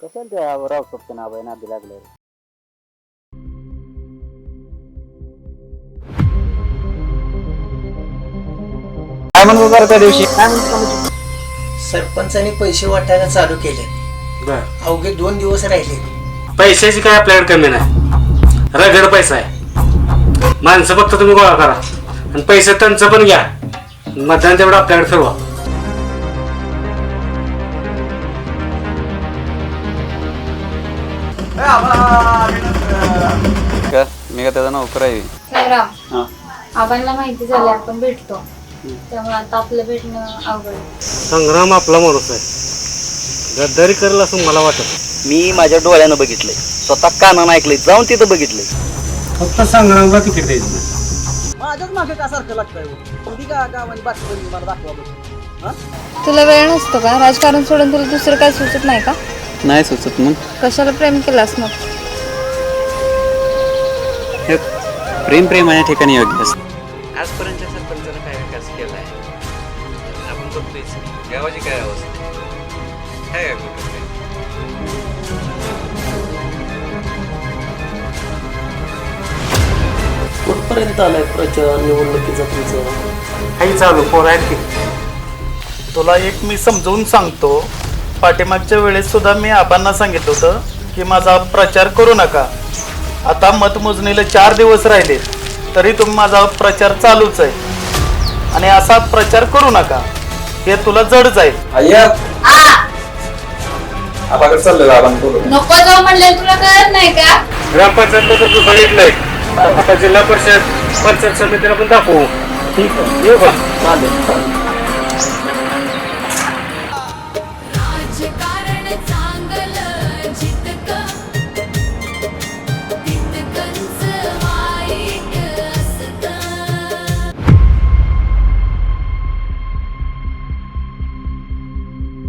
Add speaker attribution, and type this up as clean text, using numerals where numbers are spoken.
Speaker 1: कशाला त्या राव सोबत ना बाई नादी लागले. काय म्हणतो जरा त्या दिवशी
Speaker 2: सरपंचाने पैसे वाटायला चालू केले. अवघे 2 दिवस राहिले.
Speaker 3: पैशाची काय आपल्याकडे कमी नाही, रगड पैसा आहे. माणसं फक्त तुम्ही गोळा करा आणि पैसे त्यांचं पण घ्या, मतदान तेवढं आपल्याकडे फिरवा.
Speaker 1: मी का त्याचा नोकर आहे.
Speaker 4: आबांना माहिती झाली आपण भेटतो, त्यामुळे आता आपलं भेटणं अवघड आहे.
Speaker 3: संग्राम आपला माणूस आहे, गद्दारी करेल असं मला वाटत.
Speaker 1: मी माझ्या डोळ्यानं बघितलंय, स्वतः कानानं ऐकलंय, जाऊन तिथं बघितलंय.
Speaker 3: फक्त संग्रामला तिकीट द्यायचं नाही.
Speaker 5: माझ्याच मागे का सारखं लागतंय गावाने बातमी मला दाखवा.
Speaker 4: तुला वेळ नसतो का? राजकारण सोडून तुला दुसरं काय सुचत नाही का?
Speaker 1: नाही सुचत. मग
Speaker 4: कशाला प्रेम केलास मग?
Speaker 1: हे प्रेमाच्या ठिकाणी योग्य असतं.
Speaker 6: आजपर्यंतच्या सरपंचानं काय विकास केला आहे आपण बघतोयच. गावाची काय अवस्था काय आहे कुठं काय?
Speaker 2: कुठपर्यंत आलाय प्रचार निवडणुकीचा तुमचा?
Speaker 3: काही चालू पोर आहेत की.
Speaker 7: तुला एक मी समजवून सांगतो, पाठीमागच्या वेळेस सुद्धा मी आबांना सांगितलं होतं की माझा प्रचार करू नका. आता मतमोजणीला 4 दिवस राहिले तरी तुम्ही माझा प्रचार चालूच आहे, आणि असा प्रचार करू नका, हे तुला जड जाईल.
Speaker 4: नको जाऊ म्हणले, तुला कळत नाही का?
Speaker 3: ग्रामपंचायतला तर तू बघितलंय, आता जिल्हा परिषद पंचायत समितीला पण दाखवू.
Speaker 2: ठीक आहे,
Speaker 3: येऊ का?
Speaker 2: चालेल.